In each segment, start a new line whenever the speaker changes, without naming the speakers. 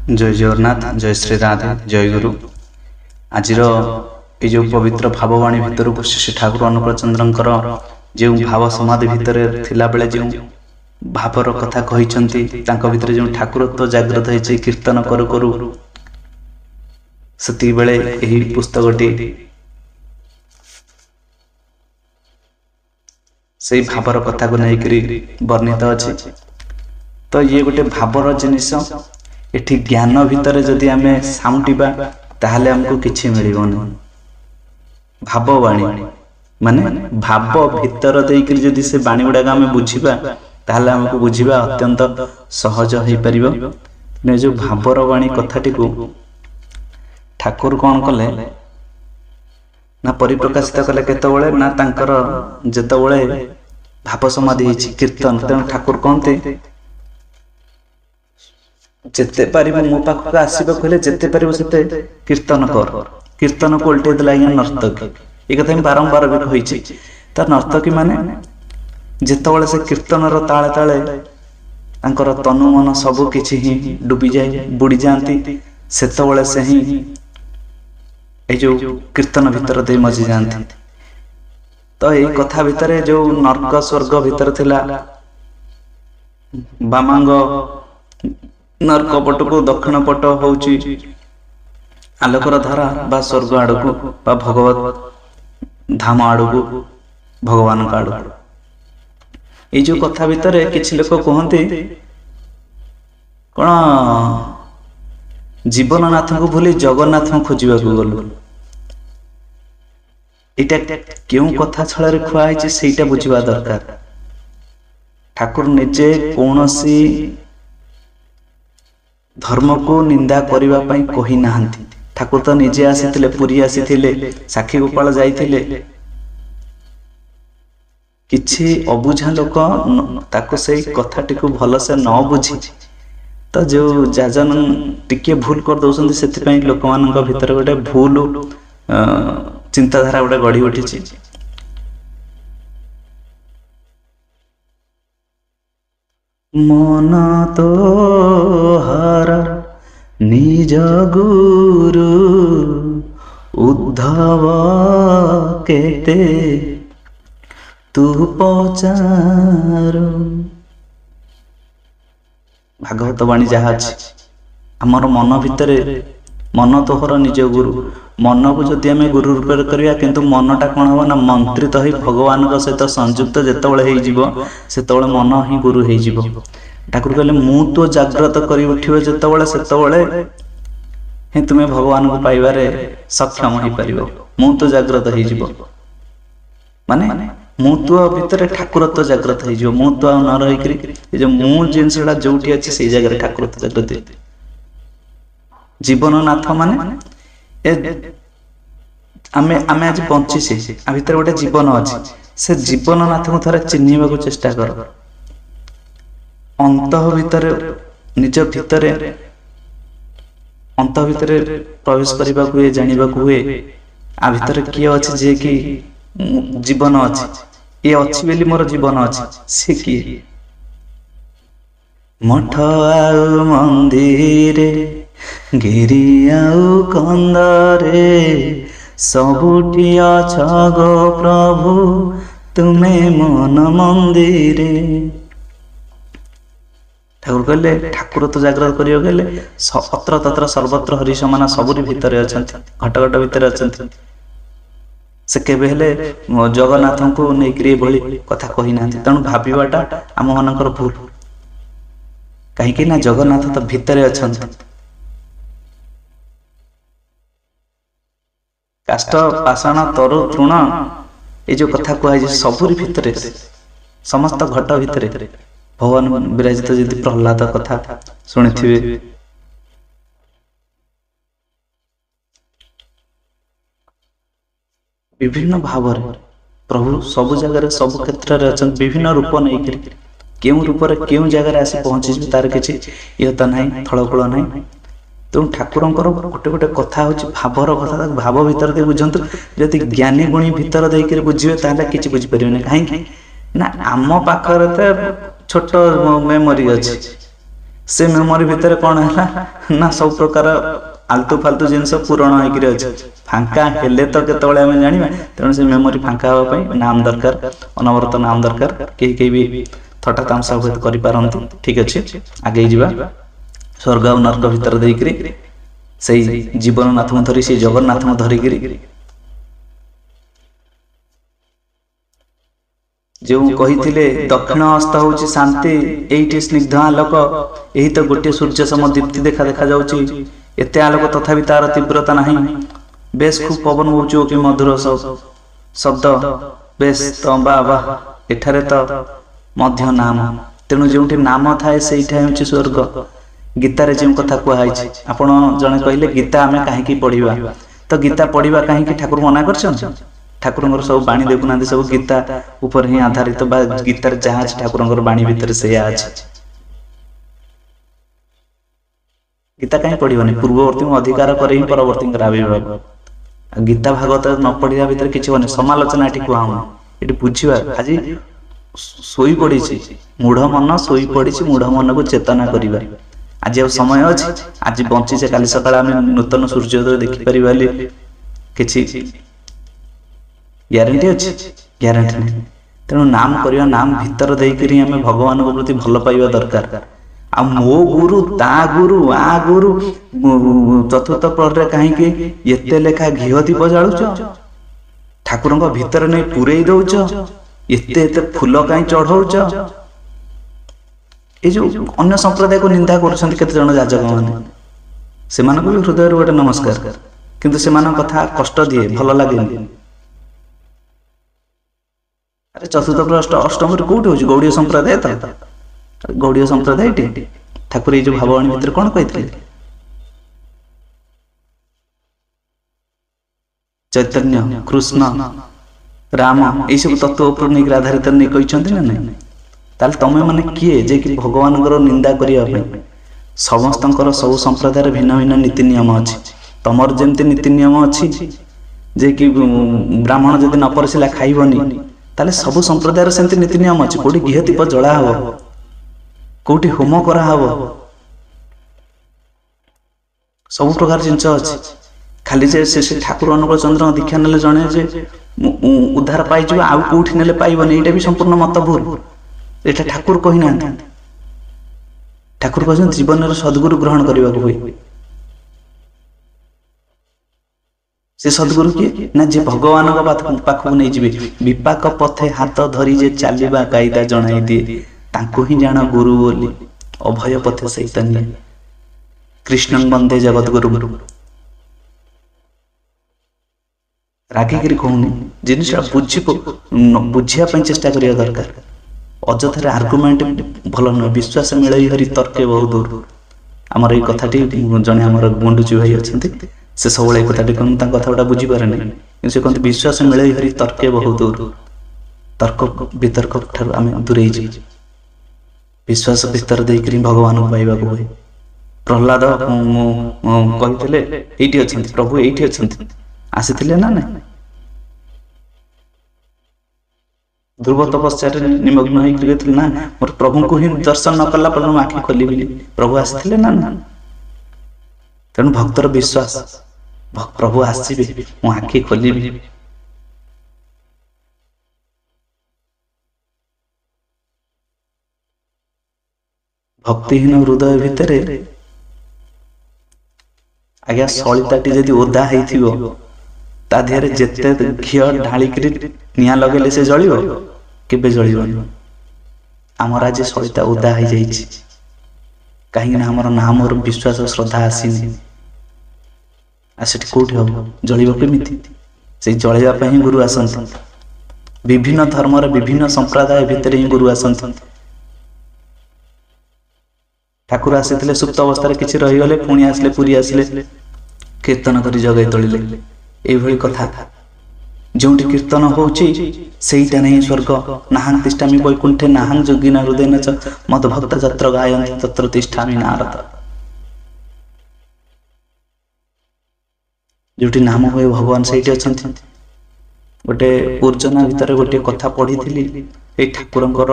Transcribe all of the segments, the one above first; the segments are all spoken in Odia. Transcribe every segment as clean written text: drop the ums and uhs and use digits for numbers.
जय जगन्नाथ, जय श्री राधे, जय गुरु। आज ये जो पवित्र भाववाणी भितर श्री ठाकुर अनुकूल चंद्रंकर जो भाव समाधि भितर थिला बेले जो भावर कथा कहिसंती तांको भितर जो ठाकुरत्व जागृत होइछि कीर्तन करू करू सती बेले एही पुस्तकटी से भावर कथा को नहीं वर्णित अच्छे। तो ये गोटे भावर जिनिस एठी ज्ञान भितर जदि आमे साउंटिबा ताहले हमको किछि मिलिबोनी। भाववाणी माने भाव भितर देइकरी जदि से बाणी गुडा आमे बुझिबा ताहले हमको बुझिबा अत्यंत सहज होई परिबो। ने जो भावर वाणी कथाटी को ठाकुर कोन कले ना परिप्रकाशित कले केतबेले ना तांकर जेतबेले भाव समाधि होइछि कीर्तन तेन ठाकुर कहते जेते पारिबो मो पाखक आसीबा कहले जेते पारिबो सेते कीर्तन कर। कीर्तन को उल्टे देला नर्तकी ए कथा बारंबार भी होइछि। त नर्तकी माने जेतबेले से कीर्तन रो ताळे ताळे तांकर तनु मन सब किछि ही डूबी जाय बुडी जानती सेतबेले से ही ए जो कीर्तन भीतर दे मजी जानती। तो ये कथा भितर जो नर्क स्वर्ग भितर थिला बामांग नर्क पट को दक्षिण पट होउची आलोकर धारा बा स्वर्ग आड़ को बा भगवत धाम आड़ को भगवान का आड़। ये जो कथा भितर किछि लोक कहते कौन जीवननाथ को भूली जगन्नाथ खोजा गलु। एटा क्यों कथा छଳରେ खुआई सेटा बुझिबा दरकार। ठाकुर निजे कौनसी धर्म को निंदा करिबा पई कहि नाहंती। ठाकुर तो निजे आसीथिले पुरी आसीथिले साखी गोपाल जाइथिले किछि अबुझा लोक ताको सेई कथाटी को भल से न बुझी तो जो जाजन टिके भूल कर दउसंती सेति पई लोक मानक भितर गोटे भूल चिंताधारा गोटे गढ़ी उठी। मन तो हर निज गुरु उद्धव केते तू पचारो। भागवत वाणी जहा आमर मन भितर मन तोहर निज गुरु मन को जदि आम गुरु रूप करिया किंतु मनटा कौन हम ना मंत्रित हो भगवान सहित संयुक्त जिते सेतबेले मन ही गुरु हो। ठाकुर कहले मु तो जागृत करी उठिबे जेतबेले सेतबेले हे तुमे भगवान को पाइबारे सक्षम हो परिबो। मु तो जागृत हो जिवो माने मु तो भितर ठाकुरत्व जागृत हो जिवो। मु तो न रही करी जे मु जिनसडा जोठी अछि सेई जगह ठाकुरत्व जागृत। जीवननाथ माने आमे आमे आज बंची से आ भितर गोटे जीवन अछि से जीवननाथ को थरे चिन्हिबा को चेष्टा कर। अंत भितर निज भितर अंत भितर प्रवेश करबा को जानिबा को हुए आ भितर किए अछि जे कि जीवन अछि ए अछि बेली मोर जीवन अछि से कि मठ आ मंदिरे गिरी आउ कंदरे सबुठी अछ गो प्रभु तुमे मन मंदिरे। ठाकुर कहले ठाकुर तो जागृत करियो गेले अत्र तत्र सर्वत्र हरि समान सबुरी भितर अछंती घट घट भितर अछंती। से केबे हेले जगन्नाथ को नेकरी भली कथा कहि नांती। तण भाबिबाटा आम मानकर भूल काहे कि ना जगन्नाथ तो भितर अछंती। काष्ट पाषाण तरु तृण ये जो कथा कहै सबुरी भितर समस्त घट भितर भगवान विराजित जदि प्रहलाद कथा शुणिथिबे विभिन्न भाव प्रभु सब जगह सब क्षेत्र रे अछन विभिन्न रूप नै केउ रूप रे केउ जगह आसी पहुंची तार किछि इहता नै थळकळ नै। तेणु ठाकुर गोटे गोटे कथा हूँ भावर कथा भाव भितर दे बुझंतु जदि ज्ञानी गुणी भितर देकर बुझे ताले किछि बुझी परिबे कहीं ना आम पाखरे तो छोट मेमोरी अच्छी से मेमोरी भितर कौन है ना सब प्रकार आलतू फालतू जिनस पूरण होकर अच्छे फांका हेले तो केतबेले आम जाना तेणु से मेमोरी फांका हाँपाई नाम दरकार अनवरत नाम दरकार कहीं भी थटा तामसा हुए कर ठीक अच्छे आगे जा स्वर्ग आ नर्क भितर देकर से जीवननाथ को धरी से जगन्नाथ को धरिकी जो कही दक्षिण हस्त हूँ शांति यही स्निग्ध आलोक यही तो गोटे सूर्य सम दीप्ति देखा देखा जाऊँगी एते आलोक तथापि तार तीव्रता नहीं बेस खूब पवन हो कि मधुर शब्द बेस तो बा एठारे तो मध्य नाम तेणु जो नाम थाए से स्वर्ग गीतार जो कथा कहुई आपण जड़े कहले गीता आम कहीं पढ़ा तो गीता पढ़ा कहीं ठाकुर मना कर ठाकुर सब बाणी देखुना सब गीता उपर ही आधारित गीतार जहाँ ठाकुर बाणी भितर से गीता कहीं पढ़ोनी पूर्ववर्ती अधिकार करे परवर्ती आविर्भाव गीता भागवत न पढ़ा भितर किसी होनी समालोचना ये कहूँ ये बुझा आज शोई पड़ी मूढ़ मन शोई पड़ी मूढ़ मन को चेतना करवा आज आ समय अच्छे आज बंचीचे काली सकाळ आम नूतन सूर्योदय देखिपर किसी ग्यारंटी अच्छी ग्यारंटी नहीं तेणु नाम करवा नाम भितर देकर आम भगवान प्रति भल पाइबा दरकार आ मो गुरु ता गुरु आ गुरु चतुर्थ प्रहर कहीं एते लेखा घीओ दीप जालुच ठाकुर भितर नहीं पूरे दौच एते एते फूल कहीं चढ़ौच ये जो अन्य संप्रदाय को निंदा कर जन जाजक मैंने से भी हृदय गोटे नमस्कार किंतु से कथा कष्ट दिए भल लगे अरे चतुर्थ प्रहर अष्टम कौट हो गौड़ीय संप्रदाय तो गौड़ीय संप्रदाय ठाकुर ये भाववाणी भितर कौन कही चैतन्य कृष्ण राम ये सब तत्व उपर नहीं आधारित नहीं कहते ना नहीं ताल तमें मैंने किए जे कि भगवान निंदा करने समस्त सब संप्रदाय भिन्न भिन्न नीति नियम अच्छी तमर जमती नीति नियम अच्छी जे कि ब्राह्मण जदि न परसिला खाइबनी ताले सब संप्रदाय सेमती नीति नियम अच्छी कोटी घीह दीप जला हम कोटी होम करा सब प्रकार जिनस अच्छी खाली से ठाकुर अनुकूल चंद्र दीक्षा ने जड़े जे उद्धार पाई आउ कौटी ने पाइबनी ये भी संपूर्ण मत भूल ये ठाकुर कही ना ठाकुर कहते जीवन सद्गुरु ग्रहण करने को हुए से सद्गुरु किए ना जे भगवान पाखक नहीं जी विपाक पथे हाथ धरी जे चलवा कायदा जनाई दिए तांको ही जान गुरु बोली अभय पथे चैतन्य कृष्ण वंदे जगत गुरु रागिकी कहूनी जिनसा बुझापी चेष्टा करने दरकार अजथार आर्गुमेंट भल नुह विश्वास मिल हरी तर्के बहुत दूर आमर ये कथाटी जड़े आम गुंडुची भाई अच्छा से सब ये कथाटी कहूँ कथा बुझीपारे नहीं से कहते विश्वास मिल हरी तर्के बहुत दूर तर्क वितर्क ठार आम दूरे विश्वास भितर देकर भगवान को पाइबा हुए प्रहलाद कही ये अच्छा प्रभु ये अच्छा आसी ना नहीं ध्रुव तपस्या निमग्न होकर ना मोर प्रभु को ही दर्शन न कला पर आखि खोली प्रभु आसी ना तेणु भक्तर विश्वास प्रभु आसबे मु आखि खोली भक्तिहीन हृदय भितर आज्ञा सलिताटी जदि ओदा ता देहरे जेते घीओ ढालिक निया लगेले से जलियो केबे जलिबनी आमर आज सलिता ओदा हो जाइछि कहीं ना हमर नाम और विश्वास और श्रद्धा आसीनी आसेठी कोठी हो जलिबो केमिति से जलिबा पई गुरु आसंत विभिन्न धर्म रे विभिन्न संप्रदाय भितर ही गुरु आसंत ठाकुर आसीथिले सुप्त अवस्था रे किछि रहि गले पुणी आसले पुरी आसले कीर्तन करी जगै तळिले एभଳି कथा जोटी कीर्तन होची सेईटा नहीं स्वर्ग नाहं तिष्ठामि वैकुंठे नाहं जोगिना हृदयन च मद भक्त जत्र गायन्ति तत्र तिष्ठामि नारद जोटी नाम हुए भगवान सेईटी अछंती गोटे पूर्जना भितर गोटे कथा पढ़ी थिली ए ठाकुरंकर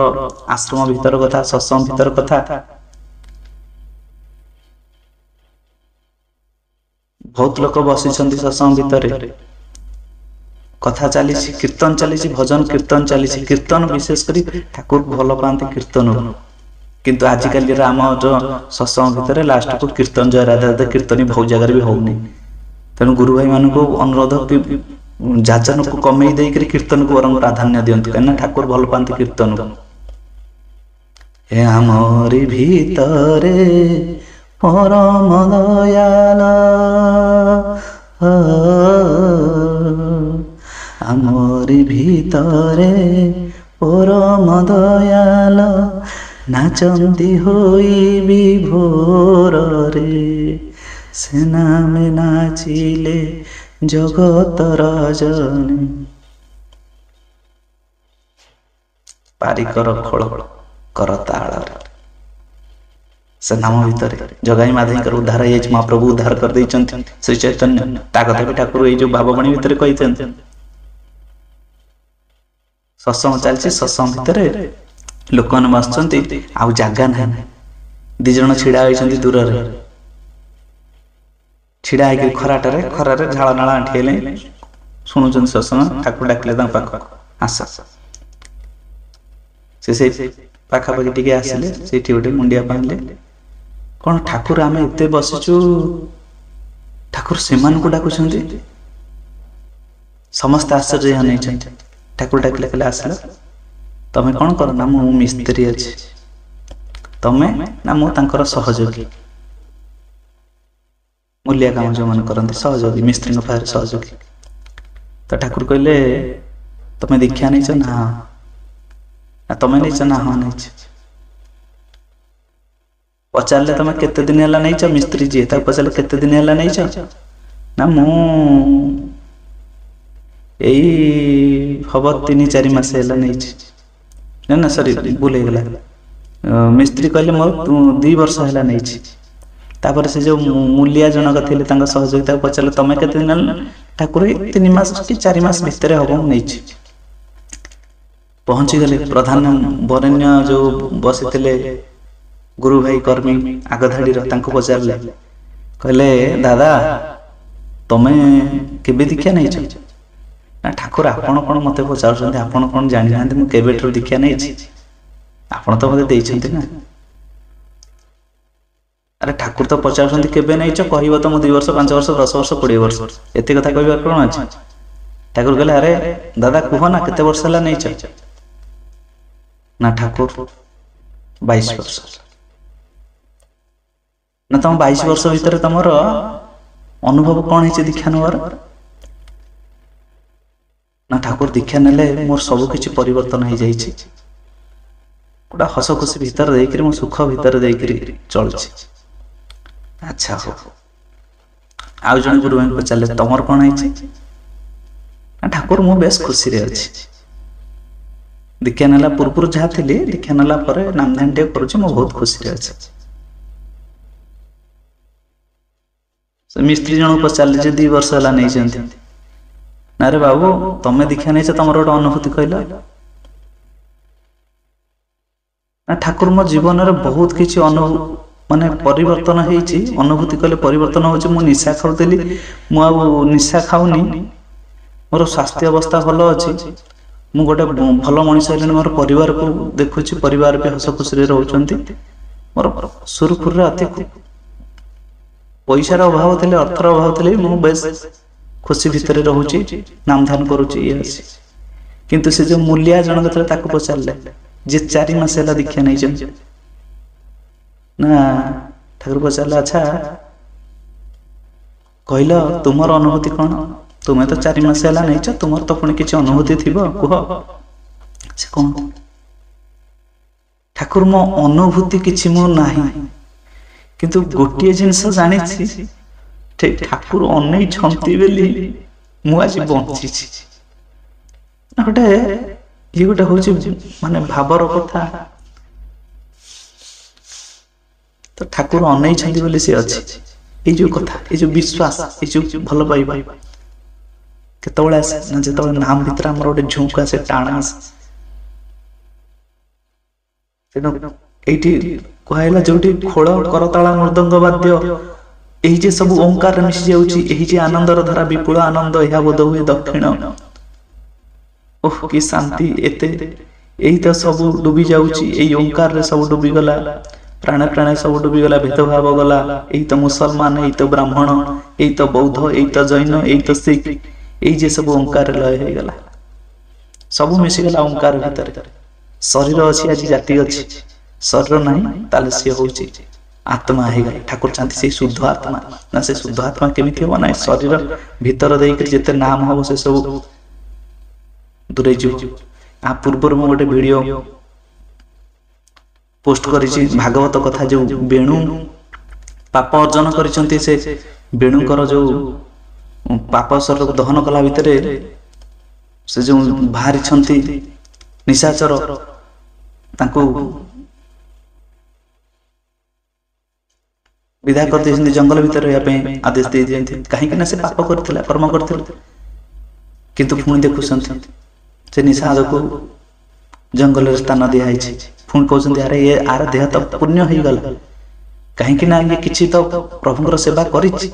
आश्रम भितर कथा सत्संग भितर कथा बहुत लोक बसिଛନ୍ତି सत्संग भितर कथा चली कीर्तन चली भजन कीर्तन चली कीर्तन विशेष करी ठाकुर भल पाती कीर्तन किंतु आजिकल आम जो सत्संग भितर लास्ट को कीर्तन जय राधा राधा कीर्तन बहुत जगह भी होनी तेणु गुरु भाई मान को अनुरोध कि जाजन को कमे देकर कीर्तन को वरम प्राधान्य दिंतु कहीं ठाकुर भल पाती कीर्तन हे आमरी भीतरे परम दयाल आमरी भीतरे परम दयाल नाचंती होई विभोर रे से नामे नाचिले जगत राजने पारिकर खोल करताल से नाम भितर जगाई माधवी कर उद्धार ये महाप्रभु उद्धार कर दे श्री चैतन्य कथा भी ठाकुर ये जो भाववाणी भितर कही सत्संग चलती सत्संग भितर लोक मैंने बसुँच आउ जगह ना दिज छिड़ा होती दूर छिड़ा हो खराटे खरारे झाड़ नाला आंठिले शुणुं सत्संग ठाकुर डाकिले पाख आस से पाखापाखि टी आसिले से गोटे मुंडिया पाइले कौन ठाकुर आम एत बसीचु ठाकुर से डाकुंट समस्त आश्चर्य नहीं ठाकुर डाकिले कहले आसिल तमें कौन कर ना मु मिस्त्री अच्छे तमें ना मुझे सहयोगी मूलिया काम जो मैंने करते सहयोगी मिस्त्री पाखे सहयोगी तो ठाकुर कहले तमें दीक्षा नहीं ना तमें नहीं ना हाँ नहीं पचारे तुम केते दिन है नहीं मिस्त्री जी पचारे केते दिन है नहीं ना मु हम 3-4 मास है नहीं ना सॉरी भूल हो गला मिस्त्री कहले मोर 2 वर्ष है नहीं तापर से जो मूलिया जनक थे सहयोगिता पचारे तुम केते दिन ठाकुर 3 मास कि 4 मास भितर हम नहीं पहुंची गले प्रधान वरेण्य जो बसी गुरु भाई कर्मी आगधाड़ी पचारे कहले दादा तमें केबे दीक्षा नहीं ना ठाकुर आपण कौन मत पचार आपण कौन जानी ना मुझे दीक्षा नहीं आपण तो मत ना अरे ठाकुर तो पचार केबे नहीं कह तो 2 वर्ष 5 वर्ष 10 वर्ष 20 वर्ष एत कथा कह कौन अच्छे ठाकुर कहले अरे दादा कह ना केते वर्ष है नहीं ना ठाकुर 22 वर्ष ना तुम 22 वर्ष भीतर तुम अनुभव कौन है दीक्षा नवार ना ठाकुर दीक्षा नेले मोर सब किछि परिवर्तन हो जाइछि गोटा हस खुशी भीतर देकर मो सुख भीतर देकर चल अच्छा हो आउ जन गुरु भाई पचारे तुमर कौन है ना ठाकुर मु बेस खुशी रे अछि दीक्षा नेला पूर्व जहाँ थी दीक्षा नेला नाम ध्यान टे करुँच मो बहुत खुशी अच्छे मिस्त्री जन पचारे 2 वर्ष है नहीं ना रे बाबू तमें दीक्षा नहीं तुम गोटे अनुभूति कहल ना ठाकुर मो जीवन में बहुत किसी माने परिवर्तन होती अनुभूति कहले परिवर्तन हो निशा खाऊली मु निशा खाऊनी मोर स्वास्थ्य अवस्था भल अच्छी मु गोटे भल मनीष है मोर परिवार को देखुची परिवार भी हस खुशी रोचंती मोर सुरखुर अति पैसार अभाव थे अर्थर अभाव थे मु बेस खुशी भितर रोचे नाम ध्यान करुच्ची किंतु से जो मूलिया जनक थे पचारे जे 4 मास है दीक्षा नहीं ना ठाकुर पचारे अच्छा कहल तुम अनुभूति कौन तुम्हें तो 4 मास है नहीं तुम तो पुणी किसी अनुभूति थी कह से कौन ठाकुर मो अनुभूति किसी मो नाही किंतु गोटे जिनस जानी ठाकुर अनै छंती बेली मु आज बंची गोटे ये गोटे हूँ माने भावर कथा तो ठाकुर अनै छंती बेली से अच्छी ये जो कथा ये जो विश्वास ये जो भल पाइबा केतबेले आसे ना जेतबेले नाम भितर हमर गोटे झुंक आसे टाण आसे तेनो एठी कहला जोटी खोल करताला मृदंग वाद्य ଏହି ଯେ ସବୁ ଓଙ୍କାର ମିଶି ଯାଉଛି, ଏହି ଯେ ଆନନ୍ଦର ଧାରା, ବିପୁଳ ଆନନ୍ଦ, ଏହା ବୋଧ ହୁଏ ଦକ୍ଷିଣ। ଓହ କି ଶାନ୍ତି! ଏତେ ଏଇ ତ ସବୁ ଡୁବି ଯାଉଛି, ଏଇ ଓଙ୍କାରରେ ସବୁ ଡୁବିଗଲା, ପ୍ରାଣେ ପ୍ରାଣେ ସବୁ ଡୁବିଗଲା, ଭେଦଭାବ ଗଲା। ଏଇ ତ ମୁସଲମାନ, ଏଇ ତ ବ୍ରାହ୍ମଣ, ଏଇ ତ ବୌଦ୍ଧ, ଏଇ ତ ଜୈନ, ଏଇ ତ ଶିଖ, ଏଇ ଯେ ସବୁ ଓଙ୍କାରରେ ଲୟ ହେଇଗଲା, ସବୁ ମିଶିଗଲା ଓଙ୍କାର ଭିତରେ। ଶରୀର ଅଛି, ଆଜି ଜାତି ଅଛି, ଶରୀର ନାହିଁ ତାହେଲେ ସିଏ ହଉଛି ଆତ୍ମା ହେଇଗଲା। ଠାକୁର ଚାହାନ୍ତି ସେଇ ଶୁଦ୍ଧ ଆତ୍ମା। ନା ସେ ଶୁଦ୍ଧ ଆତ୍ମା କେମିତି ହବ? ନାହିଁ ଶରୀର ଭିତର ଦେଇକରି ଯେତେ ନାମ ହବ ସେ ସବୁ ଦୂରେଇ ଯିବ। ଆ ପୂର୍ବରୁ ମୁଁ ଗୋଟେ ଭିଡିଓ ପୋଷ୍ଟ କରିଛି ଭାଗବତ କଥା, ଯୋଉ ବେଣୁ ପାପ ଅର୍ଜନ କରିଛନ୍ତି, ସେ ବେଣୁଙ୍କର ଯୋଉ ପାପ ଶରୀରକୁ ଦହନ କଲା ଭିତରେ ସେ ଯୋଉ ବାହାରିଛନ୍ତି ନିଶାଚର, ତାଙ୍କୁ ବିଦା କରିଦେଇଛନ୍ତି, ଜଙ୍ଗଲ ଭିତରେ ରହିବା ପାଇଁ ଆଦେଶ ଦେଇଛନ୍ତି। କାହିଁକି ନା ସେ ପାପ କରିଥିଲା, କର୍ମ କରିଥିଲେ। କିନ୍ତୁ ପୁଣି ଦେଖୁଛନ୍ତି ସେ ନିଶାଦକୁ ଜଙ୍ଗଲରେ ସ୍ଥାନ ଦିଆଯାଇଛି। ପୁଣି କହୁଛନ୍ତି ଆରେ ଇଏ ଆର ଦେହ ତ ପୁଣ୍ୟ ହେଇଗଲା, କାହିଁକି ନା ଇଏ କିଛି ତ ପ୍ରଭୁଙ୍କର ସେବା କରିଛି,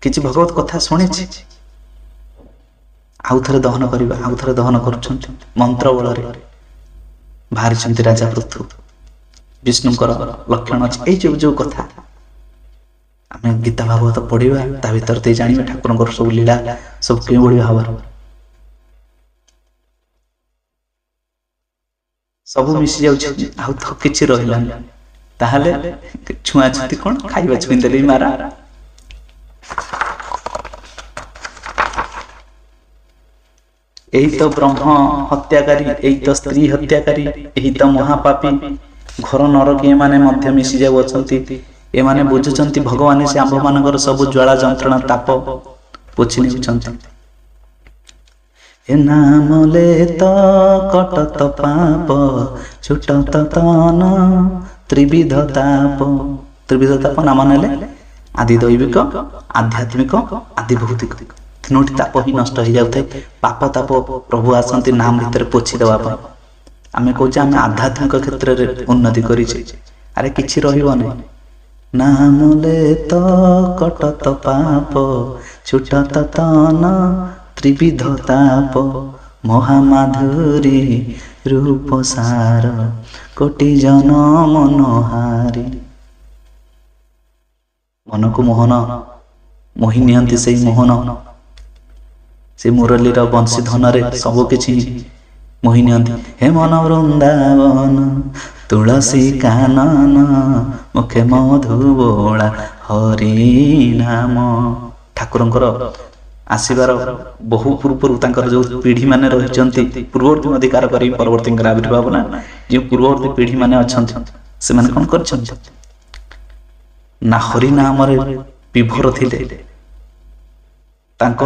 କିଛି ଭଗବତ କଥା ଶୁଣିଛି, ଆଉ ଥରେ ଦହନ କରିବା, ଆଉ ଥରେ ଦହନ କରୁଛନ୍ତି। ମନ୍ତ୍ର ବଳରେ ବାହାରିଛନ୍ତି ରାଜା ପୃଥୁ। ବିଷ୍ଣୁଙ୍କର ଲକ୍ଷଣ ଅଛି। ଏଇ ଯୋଉ କଥା ଆମେ ଗୀତା ଭାଗବତ ପଢିବା, ତା ଭିତରେ ଦେଇ ଜାଣିବା ଠାକୁରଙ୍କର ସବୁ ଲୀଳା ସବୁ କେଉଁଭଳି ଭାବରେ ସବୁ ମିଶି ଯାଉଛି, ଆଉ ତ କିଛି ରହିଲାନି। ତାହେଲେ ଛୁଆଁଛୁତି କଣ, ଖାଇବା ଛୁଇଁ ଦେଲେ ମାରା। ଏହି ତ ବ୍ରହ୍ମ ହତ୍ୟାକାରୀ, ଏହି ତ ସ୍ତ୍ରୀ ହତ୍ୟାକାରୀ, ଏହି ତ ମହାପାପୀ, ଘର ନରକୀ ଏମାନେ ମଧ୍ୟ ମିଶି ଯାଉଅଛନ୍ତି। ଏମାନେ ବୁଝୁଛନ୍ତି ଭଗବାନ ସେ ଆମ୍ଭମାନଙ୍କର ସବୁ ଜ୍ୱାଳା ଯନ୍ତ୍ରଣା ତାପ ପୋଛି ନେଉଛନ୍ତି। ଏ ନାମଲେ ତ କଟତ ପାପ, ଛୁଟତ ତନ ତ୍ରିବିଧ ତାପ। ତ୍ରିବିଧ ତାପ ନାମ ନେଲେ ଆଦି ଦୈବିକ, ଆଧ୍ୟାତ୍ମିକ, ଆଦି ଭୌତିକ, ତିନୋଟି ତାପ ହିଁ ନଷ୍ଟ ହେଇଯାଉଥାଏ। ପାପ ତାପ ପ୍ରଭୁ ଆସନ୍ତି ନାମ ଭିତରେ ପୋଛି ଦେବା ପାଇଁ। ଆମେ କହୁଛେ ଆମେ ଆଧ୍ୟାତ୍ମିକ କ୍ଷେତ୍ରରେ ଉନ୍ନତି କରିଛେ, ଆରେ କିଛି ରହିବନି। ନାମଲେ ତ କଟତ ପାପ, ଛୁଟତ ତନ ତ୍ରିବିଧ ତାପ, ମହାମାଧୁରୀ ରୂପ ସାର, କୋଟି ଜନ ମନହାରୀ। ମନକୁ ମୋହନ ମୋହି ନିଅନ୍ତି ସେଇ ମୋହନ, ସେ ମୁରଲୀର ବଂଶୀ ଧନରେ ସବୁ କିଛି ମୋହି ନିଅନ୍ତି। ହେ ମନ ବୃନ୍ଦାବନ ତୁଳସୀ କାନନ, ମୁଖେ ମଧୁବୋଳା ହରି ନାମ। ଠାକୁରଙ୍କର ଆସିବାର ବହୁ ପୂର୍ବରୁ ତାଙ୍କର ଯୋଉ ପିଢି ମାନେ ରହିଛନ୍ତି, ପୂର୍ବବର୍ତ୍ତୀ ଅଧିକାର କରି ପରବର୍ତ୍ତୀଙ୍କର ଆବିର୍ଭାବ ନା, ଯେଉଁ ପୂର୍ବବର୍ତ୍ତୀ ପିଢି ମାନେ ଅଛନ୍ତି ସେମାନେ କଣ କରିଛନ୍ତି ନା ହରି ନାମରେ ବିଭୋର ଥିଲେ। ତାଙ୍କ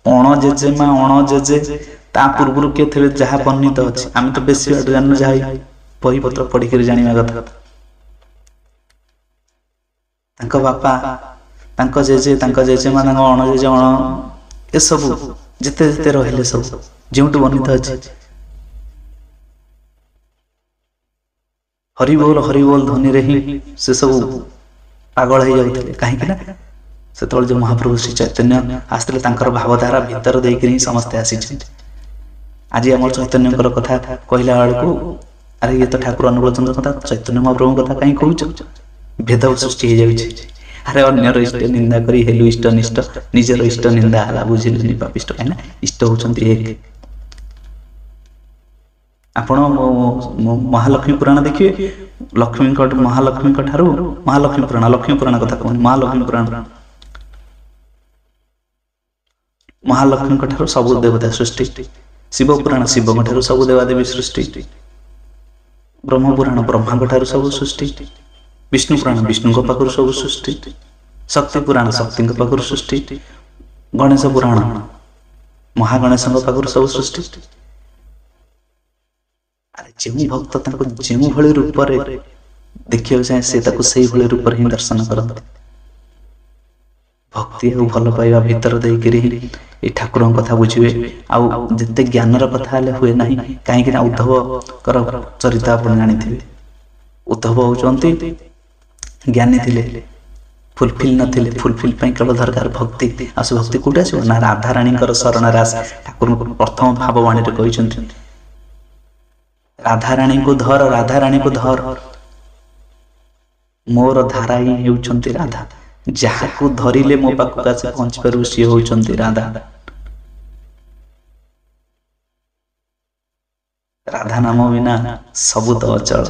ଅଣ ଜେଜେମା, ଅଣ ଜେଜେ ତା ପୂର୍ବରୁ କିଏ ଥିବେ ଯାହା ବର୍ଣ୍ଣିତ ଅଛି, ଆମେ ତ ବେଶୀ ବାଟ ଜାଣିନୁ, ଯାହା ବହିପତ୍ର ପଢିକିରି ଜାଣିବା କଥା। ତାଙ୍କ ବାପା, ତାଙ୍କ ଜେଜେ, ତାଙ୍କ ଜେଜେମା, ତାଙ୍କ ଅଣ ଜେଜେ, ଅଣ ଏସବୁ ଯେତେ ଯେତେ ରହିଲେ ସବୁ ଯେଉଁଠୁ ବର୍ଣ୍ଣିତ ଅଛି, ହରିବୋଲ ହରିବୋଲ ଧ୍ୱନିରେ ହିଁ ସେ ସବୁ ପାଗଳ ହେଇଯାଉଥିଲେ। କାହିଁକି ନା ସେତେବେଳେ ଯୋଉ ମହାପ୍ରଭୁ ଶ୍ରୀ ଚୈତନ୍ୟ ଆସିଥିଲେ, ତାଙ୍କର ଭାବଧାରା ଭିତର ଦେଇକିରି ହିଁ ସମସ୍ତେ ଆସିଛନ୍ତି। ଆଜି ଆମର ଚୈତନ୍ୟଙ୍କର କଥା କହିଲା ବେଳକୁ ଆରେ ଇଏ ତ ଠାକୁର ଅନୁକୂଳ ଚନ୍ଦ୍ର କଥା, ଚୈତନ୍ୟ ମହାପ୍ରଭୁଙ୍କ କଥା କାହିଁ କହୁଛ? ଭେଦ ସୃଷ୍ଟି ହେଇଯାଉଛି। ଆରେ ଅନ୍ୟର ଇଷ୍ଟ ନିନ୍ଦା କରି ହେଲୁ ଇଷ୍ଟ ନିଷ୍ଠ, ନିଜର ଇଷ୍ଟ ନିନ୍ଦା ହେଲା ବୁଝିଲେନି ପାପିଷ୍ଟ। କାହିଁକି ନା ଇଷ୍ଟ ହଉଛନ୍ତି ଏକ। ଆପଣ ମହାଲକ୍ଷ୍ମୀ ପୁରାଣ ଦେଖିବେ, ଲକ୍ଷ୍ମୀଙ୍କ ମହାଲକ୍ଷ୍ମୀଙ୍କ ଠାରୁ, ମହାଲକ୍ଷ୍ମୀ ପୁରାଣ, ଲକ୍ଷ୍ମୀ ପୁରାଣ କଥା କହୁନି, ମହାଲକ୍ଷ୍ମୀ ପୁରାଣ, ମହାଲକ୍ଷ୍ମୀଙ୍କ ଠାରୁ ସବୁ ଦେବତା ସୃଷ୍ଟି। ଶିବ ପୁରାଣ, ଶିବଙ୍କ ଠାରୁ ସବୁ ଦେବାଦେବୀ ସୃଷ୍ଟି। ବ୍ରହ୍ମ ପୁରାଣ, ବ୍ରହ୍ମାଙ୍କ ଠାରୁ ସବୁ ସୃଷ୍ଟି। ବିଷ୍ଣୁ ପୁରାଣ, ବିଷ୍ଣୁଙ୍କ ପାଖରୁ ସବୁ ସୃଷ୍ଟି। ଶକ୍ତି ପୁରାଣ, ଶକ୍ତିଙ୍କ ପାଖରୁ ସୃଷ୍ଟି। ଗଣେଶ ପୁରାଣ, ମହାଗଣେଶଙ୍କ ପାଖରୁ ସବୁ ସୃଷ୍ଟି। ଆରେ ଯେଉଁ ଭକ୍ତ ତାଙ୍କୁ ଯେଉଁଭଳି ରୂପରେ ଦେଖିବାକୁ ଚାହେଁ, ସେ ତାକୁ ସେଇଭଳି ରୂପରେ ହିଁ ଦର୍ଶନ କରନ୍ତି। ଭକ୍ତି ଆଉ ଭଲ ପାଇବା ଭିତର ଦେଇକିରି ଏଇ ଠାକୁରଙ୍କ କଥା ବୁଝିବେ। ଆଉ ଯେତେ ଜ୍ଞାନର କଥା ହେଲେ ହୁଏ ନାହିଁ, କାହିଁକି ନା ଉଦ୍ଧବଙ୍କର ଚରିତ୍ର ଆପଣ ଜାଣିଥିବେ। ଉଦ୍ଧବ ହଉଛନ୍ତି ଜ୍ଞାନୀ ଥିଲେ, फुलफिल नथिले फुलफिल ପାଇଁ କେବଳ ଦରକାର ଭକ୍ତି। ଆଉ ସେ ଭକ୍ତି କୋଉଠି ଆସିବ ନା ରାଧାରାଣୀଙ୍କର ଶରଣରେ ଆସ। ଠାକୁର ପ୍ରଥମ ଭାବବାଣୀରେ କହିଛନ୍ତି ରାଧାରାଣୀଙ୍କୁ ଧର, ରାଧାରାଣୀଙ୍କୁ ଧର, ମୋର ଧାରା ହିଁ ହେଉଛନ୍ତି ରାଧା। ଯାହାକୁ ଧରିଲେ ମୋ ପାଖକୁ ଆସି ପହଞ୍ଚି ପାରିବୁ ସିଏ ହେଉଛନ୍ତି ରାଧା। ରାଧା ନାମ ବିନା ସବୁ ତ ଅଚଳ।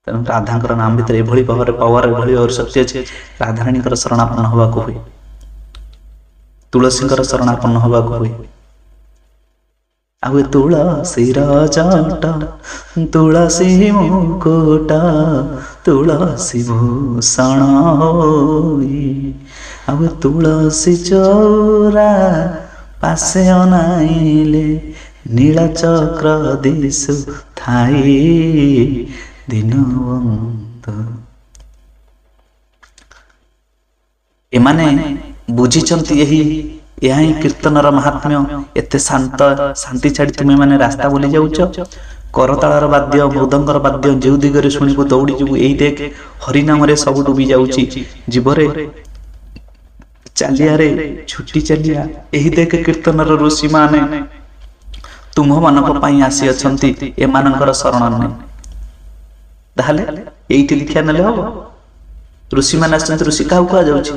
ତେଣୁ ରାଧାଙ୍କର ନାମ ଭିତରେ ଏଭଳି ଭାବରେ ପାୱାର, ଏଭଳି ଭାବରେ ଶକ୍ତି ଅଛି। ରାଧାରାଣୀଙ୍କର ଶରଣାପନ୍ନ ହେବାକୁ ହୁଏ, ତୁଳସୀଙ୍କର ଶରଣାପନ୍ନ ହେବାକୁ ହୁଏ। ଆଉ ତୁଳସୀର ଜଟ, ତୁଳସୀ ମୁକୁଟ, ତୁଳସୀ ଭୂଷଣ ହୋଇ, ଆଉ ତୁଳସୀ ଚଉରା ପାଶେ ଅନାଇଲେ, ନୀଳ ଚକ୍ର ଦିଶୁ ଥାଇ ଦୀନବନ୍ଧୁ। ଏମାନେ ବୁଝିଛନ୍ତି ଏହା ହିଁ କୀର୍ତ୍ତନର ମାହାତ୍ମ୍ୟ। ଏତେ ଶାନ୍ତି ଛାଡ଼ି ତୁମେ ମାନେ ରାସ୍ତା ବୁଲି ଯାଉଛ। କରତାଳର ବାଦ୍ୟ, ମୃଦଙ୍ଗର ବାଦ୍ୟ ଯେଉଁ ଦିଗରେ ଶୁଣିବୁ ଦୌଡ଼ି ଯିବୁ। ଏଇ ଦେଖ ହରିନାମରେ ସବୁ ଡୁବି ଯାଉଛି। ଜୀବରେ ଚାଲିଆରେ ଛୁଟି ଚାଲିଆ। ଏହି ଦେଖ କୀର୍ତ୍ତନର ଋଷିମାନେ ତୁମମାନଙ୍କ ପାଇଁ ଆସିଅଛନ୍ତି, ଏମାନଙ୍କର ଶରଣ ନେଇ। ତାହେଲେ ଏଇଠି ଦୀକ୍ଷା ନେଲେ ହବ? ଋଷିମାନେ ଆସିଛନ୍ତି, ଋଷି କାହାକୁ କୁହାଯାଉଛି?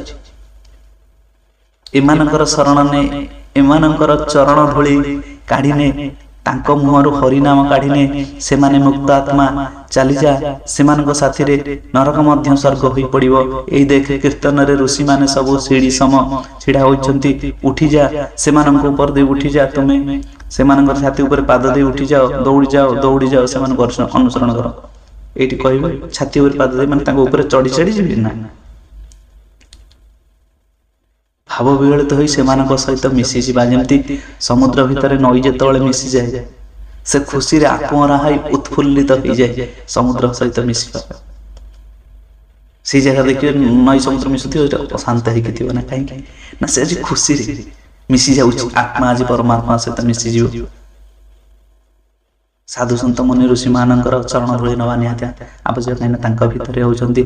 ଏମାନଙ୍କର ଶରଣ ନେ, ଏମାନଙ୍କର ଚରଣ ଧୂଳି କାଢିନେ, ତାଙ୍କ ମୁହଁରୁ ହରିନାମ କାଢିନେ ସେମାନେ ମୁକ୍ତ ଆତ୍ମା। ଚାଲିଯା ସେମାନଙ୍କ ସାଥିରେ, ନରକ ମଧ୍ୟ ସ୍ୱର୍ଗ ହୋଇ ପଡିବ। ଏଇ ଦେଖ କୀର୍ତ୍ତନରେ ଋଷିମାନେ ସବୁ ସିଢି ସମ ଛିଡା ହୋଇଛନ୍ତି। ଉଠିଯା, ସେମାନଙ୍କ ଉପରେ ଦେଇ ଉଠିଯା। ତୁମେ ସେମାନଙ୍କର ଛାତି ଉପରେ ପାଦ ଦେଇ ଉଠିଯାଅ, ଦୌଡ଼ି ଯାଅ, ଦୌଡ଼ି ଯାଅ, ସେମାନଙ୍କୁ ଅନୁସରଣ କର। ଏଇଠି କହିବେ ଛାତି ଉପରେ ପାଦ ଦେଇ, ମାନେ ତାଙ୍କ ଉପରେ ଚଢି ଚଢି ଯିବେ ନା, ଭାବ ବିଗଳିତ ହୋଇ ସେମାନଙ୍କ ସହିତ ମିଶିଯିବା। ଯେମିତି ସମୁଦ୍ର ଭିତରେ ନଈ ଯେତେବେଳେ ମିଶିଯାଏ, ସେ ଖୁସିରେ ଆତ୍ମହରା ହୋଇ ଉତ୍ଫୁଲ୍ଲିତ ହେଇଯାଏ ସମୁଦ୍ର ସହିତ ମିଶିବା। ସେଇ ଜାଗା ଦେଖିବେ ନଈ ସମୁଦ୍ର ମିଶୁଥିବ, ଅଶାନ୍ତ ହେଇକି ଥିବ ନା, କାହିଁକି ନା ସେ ଆଜି ଖୁସିରେ ମିଶି ଯାଉଛି। ଆତ୍ମା ଆଜି ପରମାତ୍ମା ସହିତ ମିଶିଯିବ। ସାଧୁ ସନ୍ଥ ମୁନି ଋଷି ମାନଙ୍କର ଚରଣ ଧୂଳି ନେବା ନିହାତି ଆବଶ୍ୟକ, କାହିଁକିନା ତାଙ୍କ ଭିତରେ ହଉଛନ୍ତି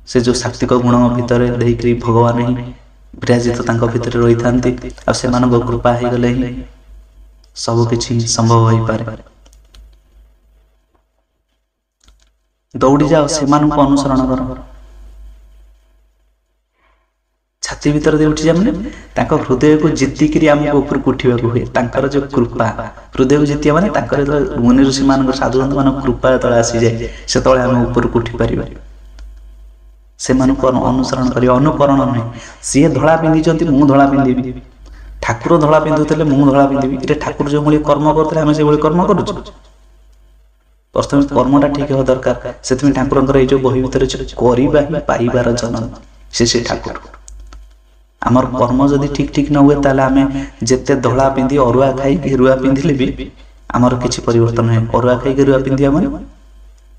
ସେ ଯୋଉ ସାତ୍ବିକ ଗୁଣ ଭିତରେ ଦେଇକରି ଭଗବାନ ହିଁ ବିରାଜିତ ତାଙ୍କ ଭିତରେ ରହିଥାନ୍ତି। ଆଉ ସେମାନଙ୍କ କୃପା ହେଇଗଲେ ହିଁ ସବୁ କିଛି ସମ୍ଭବ ହୋଇପାରେ। ଦୌଡ଼ି ଯାଅ, ସେମାନଙ୍କୁ ଅନୁସରଣ କର। ଛାତି ଭିତରେ ଦେଇ ଉଠିଯା ମାନେ ତାଙ୍କ ହୃଦୟକୁ ଜିତିକିରି ଆମକୁ ଉପରକୁ ଉଠିବାକୁ ହୁଏ। ତାଙ୍କର ଯୋଉ କୃପା, ହୃଦୟକୁ ଜିତିବା ମାନେ ତାଙ୍କର ଯେତେବେଳେ ମୁନି ଋଷି ମାନଙ୍କର, ସାଧୁ ସନ୍ଥ ମାନଙ୍କ କୃପା ଯେତେବେଳେ ଆସିଯାଏ, ସେତେବେଳେ ଆମେ ଉପରକୁ ଉଠି ପାରିବା। ସେମାନଙ୍କୁ ଅନୁସରଣ କରିବା, ଅନୁକରଣ ନୁହେଁ। ସିଏ ଧଳା ପିନ୍ଧିଛନ୍ତି, ମୁଁ ଧଳା ପିନ୍ଧିବି। ଠାକୁର ଧଳା ପିନ୍ଧୁଥିଲେ, ମୁଁ ଧଳା ପିନ୍ଧିବି। ଏଇଟା ଠାକୁର ଯେଉଁଭଳି କର୍ମ କରୁଥିଲେ, ଆମେ ସେଇଭଳି କର୍ମ କରୁଛୁ। ପ୍ରଥମେ କର୍ମଟା ଠିକ ହେବା ଦରକାର। ସେଥିପାଇଁ ଠାକୁରଙ୍କର ଏଇ ଯୋଉ ବହି ଭିତରେ କରିବା ହିଁ ପାଇବାର ଜନନ, ସେ ଠାକୁର। ଆମର କର୍ମ ଯଦି ଠିକ ଠିକ ନ ହୁଏ, ତାହେଲେ ଆମେ ଯେତେ ଧଳା ପିନ୍ଧି, ଅରୁଆ ଖାଇ ଗେରୁଆ ପିନ୍ଧିଲେ ବି ଆମର କିଛି ପରିବର୍ତ୍ତନ ନାହିଁ। ଅରୁଆ ଖାଇ ଗେରୁଆ ପିନ୍ଧିବା ମାନେ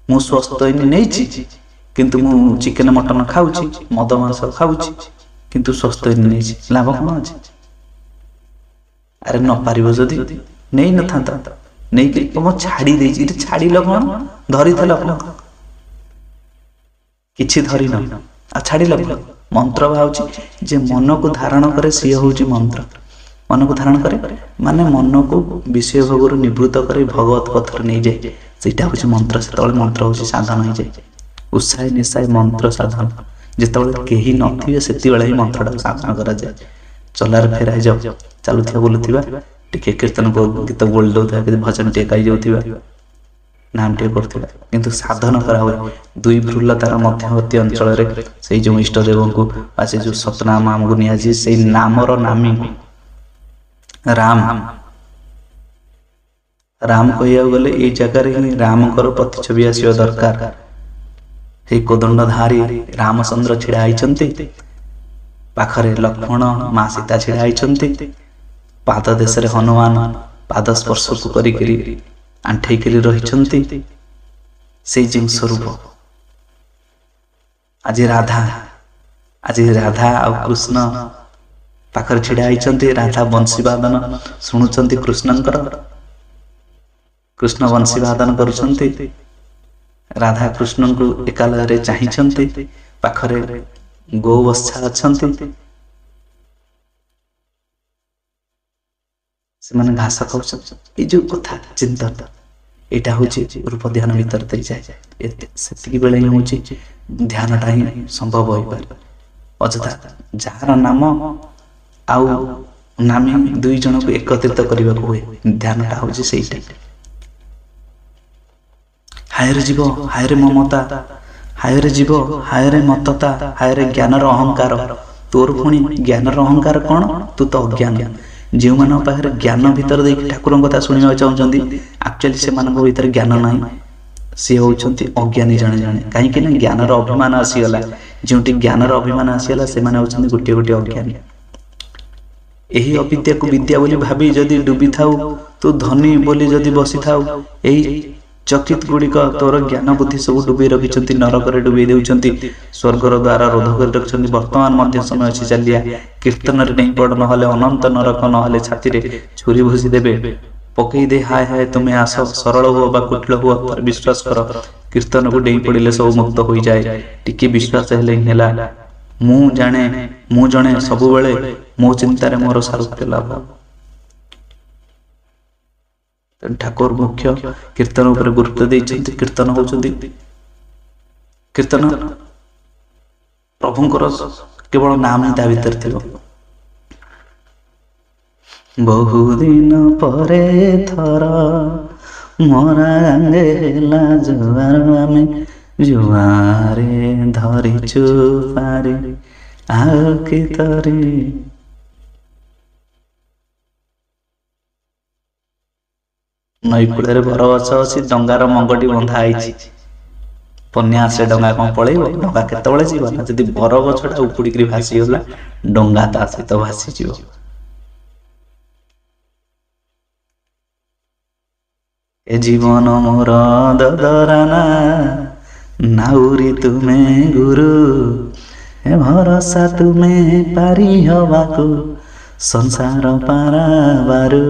ମୁଁ ସ୍ୱସ୍ଥ ନେଇଛି, କିନ୍ତୁ ମୁଁ ଚିକେନ ମଟନ ଖାଉଛି, ମଦ ମାଂସ ଖାଉଛି, କିନ୍ତୁ ସ୍ୱସ୍ଥ ନେଇଛି, ଲାଭ କଣ ଅଛି? ଆରେ ନ ପାରିବ ଯଦି ନେଇ ନଥାନ୍ତା, ନେଇକି ତମ ଛାଡି ଦେଇଛି। ଏଠି ଛାଡିଲ କଣ? ଧରିଥିଲ କଣ? କିଛି ଧରିନ, ଆଉ ଛାଡିଲ କଣ? ମନ୍ତ୍ର ଭାବୁଛି ଯେ ମନକୁ ଧାରଣ କରେ, ସିଏ ହଉଛି ମନ୍ତ୍ର। ମନକୁ ଧାରଣ କରେ ମାନେ ମନକୁ ବିଷୟ ଭୋଗରୁ ନିବୃତ୍ତ କରି ଭଗବତ ପଥରେ ନେଇଯାଏ, ସେଇଟା ହଉଛି ମନ୍ତ୍ର। ସେତେବେଳେ ମନ୍ତ୍ର ହଉଛି ସାଧନ ହେଇଯାଏ। ଉତ୍ସାହ ନିଶାଏ ମନ୍ତ୍ର ସାଧନ। ଯେତେବେଳେ କେହି ନଥିବେ, ସେତେବେଳେ ହିଁ ମନ୍ତ୍ରଟାକୁ ସାଧନ କରାଯାଏ। ଚଲାରେ ଫେରାଇ ଯାଉ, ଚାଲୁଥିବା ବୁଲୁଥିବା, ଟିକେ କୀର୍ତ୍ତନ ଗୀତ ବୋଳି ଦଉଥିବା, ଭଜନ ଟିକେ ଗାଇ ଯାଉଥିବା, ନାମ ଟିକେ କରୁଥିବା, କିନ୍ତୁ ସାଧନ କରା ହୁଏ ଦୁଇ ଭ୍ରୁଲତାର ମଧ୍ୟବର୍ତ୍ତୀ ଅଞ୍ଚଳରେ। ସେଇ ଯୋଉ ଇଷ୍ଟ ଦେବଙ୍କୁ ବା ସେ ଯୋଉ ସତନାମ ଆମକୁ ନିଆଯାଇଛି, ସେଇ ନାମର ନାମୀ ରାମ। ରାମ କହିବାକୁ ଗଲେ ଏଇ ଜାଗାରେ ହିଁ ରାମଙ୍କର ପ୍ରତିଛବି ଆସିବା ଦରକାର। ସେଇ କୋଦଣ୍ଡଧାରୀ ରାମଚନ୍ଦ୍ର ଛିଡା ହେଇଛନ୍ତି, ପାଖରେ ଲକ୍ଷ୍ମଣ, ମା ସୀତା ଛିଡା ହେଇଛନ୍ତି, ପାଦ ଦେଶରେ ହନୁମାନ ପାଦ ସ୍ପର୍ଶକୁ କରିକିରି ଆଣ୍ଠେଇକିରି ରହିଛନ୍ତି। ସେଇ ଯେଉଁ ସ୍ୱରୂପ ଆଜି ରାଧା ଆଉ କୃଷ୍ଣ ପାଖରେ ଛିଡା ହେଇଛନ୍ତି। ରାଧା ବଂଶୀ ବାଦନ ଶୁଣୁଛନ୍ତି କୃଷ୍ଣଙ୍କର, କୃଷ୍ଣ ବଂଶୀ ବାଦନ କରୁଛନ୍ତି। ରାଧାକୃଷ୍ଣଙ୍କୁ ଏକାଲୟରେ ଚାହିଁଛନ୍ତି, ପାଖରେ ଗୋବତ୍ସା ଅଛନ୍ତି, ସେମାନେ ଘାସ ଖାଉଛନ୍ତି। ଏଇ ଯୋଉ କଥା ଚିନ୍ତା ଏଇଟା ହଉଛି ରୂପ ଧ୍ୟାନ ଭିତରେ ଦେଇଯାଏ। ସେତିକି ବେଳେ ହିଁ ହଉଛି ଧ୍ୟାନଟା ହିଁ ସମ୍ଭବ ହୋଇପାରେ। ଅଯଥା ଯାହାର ନାମ ଆଉ ନାମୀ ଦୁଇ ଜଣକୁ ଏକତ୍ରିତ କରିବାକୁ ହୁଏ, ଧ୍ୟାନଟା ହଉଛି ସେଇଟା। ହାୟରେ ଯିବ ହାୟରେ ମମତା, ହାୟରେ ଯିବ ହାୟରେ ମତତା, ହାୟରେ ଜ୍ଞାନର ଅହଙ୍କାର। ତୋର ପୁଣି ଜ୍ଞାନର ଅହଙ୍କାର କ'ଣ? ତୁ ତ ଅଜ୍ଞାନ। ଯେଉଁମାନଙ୍କ ପାଖରେ ଜ୍ଞାନ ଭିତରେ ଦେଇକି ଠାକୁରଙ୍କ କଥା ଶୁଣିବାକୁ ଚାହୁଁଛନ୍ତି, ଆକ୍ଚୁଆଲି ସେମାନଙ୍କ ଭିତରେ ଜ୍ଞାନ ନାହିଁ, ସିଏ ହେଉଛନ୍ତି ଅଜ୍ଞାନୀ ଜଣେ ଜଣେ। କାହିଁକି ନା ଜ୍ଞାନର ଅଭିମାନ ଆସିଗଲା। ଯେଉଁଠି ଜ୍ଞାନର ଅଭିମାନ ଆସିଗଲା ସେମାନେ ହେଉଛନ୍ତି ଗୋଟିଏ ଗୋଟିଏ ଅଜ୍ଞାନୀ। ଏହି ଅବିଦ୍ୟାକୁ ବିଦ୍ୟା ବୋଲି ଭାବି ଯଦି ଡୁବି ଥାଉ, ତୁ ଧନୀ ବୋଲି ଯଦି ବସିଥାଉ, ଏହି ଚକିତ ଗୁଡ଼ିକ ତୋର ଜ୍ଞାନ ବୁଦ୍ଧି ସବୁ ଡୁବେଇ ରଖିଛନ୍ତି, ନରକରେ ଡୁବେଇ ଦେଉଛନ୍ତି, ସ୍ୱର୍ଗର ଦ୍ୱାର ରୋଧ କରି ରଖିଛନ୍ତି। ବର୍ତ୍ତମାନ ମଧ୍ୟ ସମୟ ଅଛି, ଚାଲିଆ କୀର୍ତ୍ତନରେ ନେଇ ପଡ଼, ନହେଲେ ଅନନ୍ତ ନରକ, ନହେଲେ ଛାତିରେ ଛୁରୀ ଭୁସି ଦେବେ। ପକେଇ ଦେ ହାୟ ହାୟ ତୁମେ ଆସ, ସରଳ ହୁଅ ବା କୁଟିଳ ହୁଅ, ଥରେ ବିଶ୍ୱାସ କର, କୀର୍ତ୍ତନକୁ ଡେଇଁ ପଡ଼ିଲେ ସବୁ ମୁକ୍ତ ହୋଇଯାଏ। ଟିକେ ବିଶ୍ୱାସ ହେଲେ ହିଁ ହେଲା। ମୁଁ ଜଣେ ସବୁବେଳେ ମୋ ଚିନ୍ତାରେ ମୋର ସାରୁପ୍ୟ ଲାଭ। ଠାକୁର ମୁଖ୍ୟ କୀର୍ତ୍ତନ ଉପରେ ଗୁରୁତ୍ୱ ଦେଇଛନ୍ତି। କୀର୍ତ୍ତନ ହଉଛନ୍ତି, କୀର୍ତ୍ତନ ପ୍ରଭୁଙ୍କର କେବଳ ନାମ ହିଁ ତା ଭିତରେ ଥିବ। ବହୁଦିନ ପରେ ଥର ମରା ହେଲା ଜୁଆର, ଆମେ ଜୁଆରେ ଧରିଛୁ ପାରି ଆଉ କି ତରି। ନଈ କୂଳରେ ବରଗଛ ଅଛି, ଡଙ୍ଗାର ମଙ୍ଗଟି ବନ୍ଧା ହେଇଛି। ବନ୍ୟା ଆସେ ଡଙ୍ଗା କ'ଣ ପଳେଇବ? ଡଙ୍ଗା କେତେବେଳେ ଯିବ ନା ଯଦି ବରଗଛଟା ଉପୁଡ଼ିକିରି ଭାସିଗଲା, ଡଙ୍ଗା ତା ସହିତ ଭାସିଯିବ। ଏ ଜୀବନ ମୋର ଦଦରାନା, ନାଉରି ତୁମେ ଗୁରୁ, ଏ ଭରସା ତୁମେ ପାରି ହବାକୁ ସଂସାର ପାରାବାରୁ।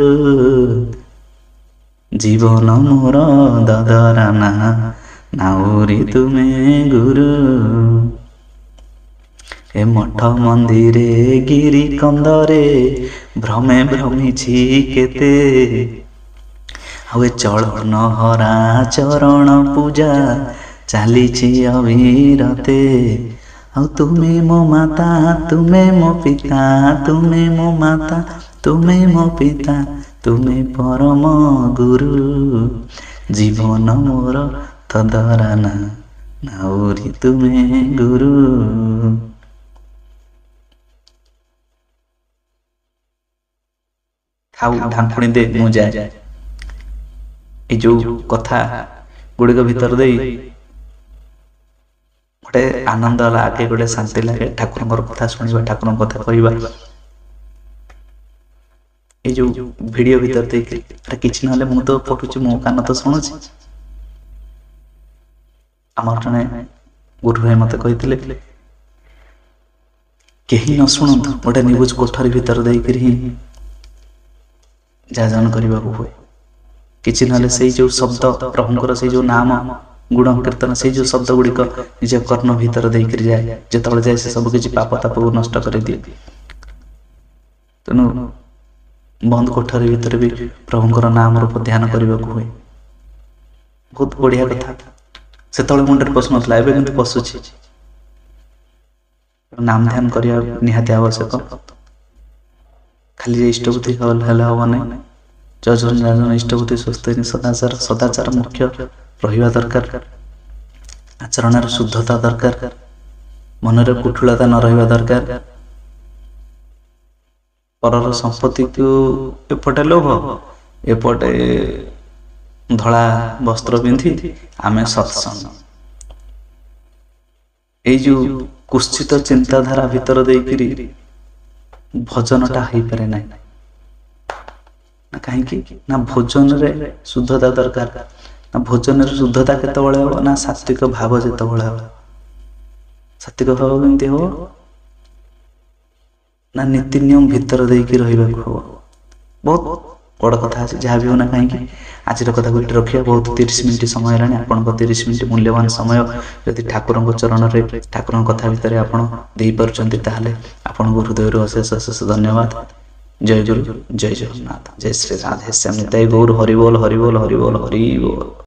ଜୀବନ ମୋର ଦଦରାନା, ନାଉରି ତୁମେ ଗୁରୁ, ଏ ମଠ ମନ୍ଦିରେ ଗିରି କନ୍ଦରେ ଭ୍ରମେ ଭ୍ରମିଛି କେତେ, ଆଉ ଏ ଚଳନ ହରା ଚରଣ ପୂଜା ଚାଲିଛି ଅବିରତେ। ଆଉ ତୁମେ ମୋ ମାତା, ତୁମେ ମୋ ପିତା, ତୁମେ ମୋ ମାତା, ତୁମେ ମୋ ପିତା, ତୁମେ ପରମ ଗୁରୁ। ଜୀବନ ମୋର ତଦରାନା, ନାଉରି ତୁମେ ଗୁରୁ। ଥାଉ ଢାଙ୍କୁଣି ଦେ, ମୁଁ ଯାଏ। এই ଯୋଉ କଥା ଗୁଡ଼ିକ ଭିତରେ ଦେଇ ଗୋଟେ ଆନନ୍ଦ ଲାଗେ, ଗୋଟେ ଶାନ୍ତି ଲାଗେ। ଠାକୁରଙ୍କର କଥା ଶୁଣିବା, ଠାକୁରଙ୍କ କଥା କହିବା। এই ଯୋଉ ଭିଡିଓ ଭିତରେ ଦେଇକି କିଛି ନହେଲେ ମୁଁ ତ ପଢୁଛି, ମୋ କାନ ତ ଶୁଣୁଛି। ଆମର ଜଣେ ଗୁରୁ ଭାଇ ମତେ କହିଥିଲେ, କେହି ନ ଶୁଣନ୍ତୁ ଗୋଟେ ନିବୁଜ କୋଠରୀ ଭିତରେ ଦେଇକିରି ହିଁ ଯାଜନ କରିବାକୁ ହୁଏ। କିଛି ନହେଲେ ସେଇ ଯୋଉ ଶବ୍ଦ ପ୍ରଭୁଙ୍କର, ସେଇ ଯୋଉ ନାମ ଗୁଣ କୀର୍ତ୍ତନ, ସେଇ ଯୋଉ ଶବ୍ଦ ଗୁଡ଼ିକ ନିଜ କର୍ଣ୍ଣ ଭିତରେ ଦେଇକିରି ଯାଏ। ଯେତେବେଳେ ଯାଏ ସେ ସବୁ କିଛି ପାପ ତାପକୁ ନଷ୍ଟ କରିଦିଏ। ତେଣୁ ବନ୍ଦ କୋଠରୀ ଭିତରେ ବି ପ୍ରଭୁଙ୍କର ନାମ ରୂପ ଧ୍ୟାନ କରିବାକୁ ହୁଏ। ବହୁତ ବଢିଆ କଥା। ସେତେବେଳେ ମୁଣ୍ଡରେ ପଶୁନଥିଲା, ଏବେ କିନ୍ତୁ ପଶୁଛି। ନାମ ଧ୍ୟାନ କରିବା ନିହାତି ଆବଶ୍ୟକ। ଖାଲି ଇଷ୍ଟବୁଦ୍ଧି ହେଲେ ହବ ନାହିଁ। ଯଜନ ଇଷ୍ଟବୁଦ୍ଧି ସ୍ୱସ୍ତିନି ସଦାଚାର, ସଦାଚାର ମୁଖ୍ୟ ରହିବା ଦରକାର। ଆଚରଣର ଶୁଦ୍ଧତା ଦରକାର, ମନରେ କୁଠୁଳତା ନ ରହିବା ଦରକାର। ପରର ସମ୍ପତ୍ତିକୁ ଏପଟେ ଲୋଭ, ଏପଟେ ଧଳା ବସ୍ତ୍ର ପିନ୍ଧି ଆମେ ସତ୍ସଙ୍ଗ। ଏଇ ଯୋଉ କୁଶ୍ଚିତ ଚିନ୍ତାଧାରା ଭିତରେ ଦେଇକିରି ଭଜନଟା ହେଇପାରେ ନାହିଁ। କାହିଁକି ନା ଭୋଜନରେ ଶୁଦ୍ଧତା ଦରକାର। ନା ଭୋଜନରେ ଶୁଦ୍ଧତା କେତେବେଳେ ହବ? ନା ସାତ୍ଵିକ ଭାବ ଯେତେବେଳେ ହବ। ସାତ୍ଵିକ ଭାବ କେମିତି ହବ? ନା ନୀତି ନିୟମ ଭିତରେ ଦେଇକି ରହିବାକୁ ହବ। ବହୁତ ବଡ଼ କଥା ଅଛି, ଯାହା ବି ହେଉନା କାହିଁକି ଆଜିର କଥାକୁ ଏଠି ରଖିବା। ବହୁତ 30 ମିନିଟ୍ ସମୟ ହେଲାଣି। ଆପଣଙ୍କ 30 ମିନିଟ୍ ମୂଲ୍ୟବାନ ସମୟ ଯଦି ଠାକୁରଙ୍କ ଚରଣରେ ଠାକୁରଙ୍କ କଥା ଭିତରେ ଆପଣ ଦେଇପାରୁଛନ୍ତି ତାହେଲେ ଆପଣଙ୍କୁ ହୃଦୟରୁ ଅଶେଷ ଅଶେଷ ଧନ୍ୟବାଦ। ଜୟ ଗୁରୁ, ଜୟ ଜଗନ୍ନାଥ, ଜୟ ଶ୍ରୀ ରାଧେ ଶ୍ୟାମ। ନିତାଇ ଗୌର, ହରିବୋଲ ହରିବୋଲ ହରିବୋଲ ହରିବୋଲ।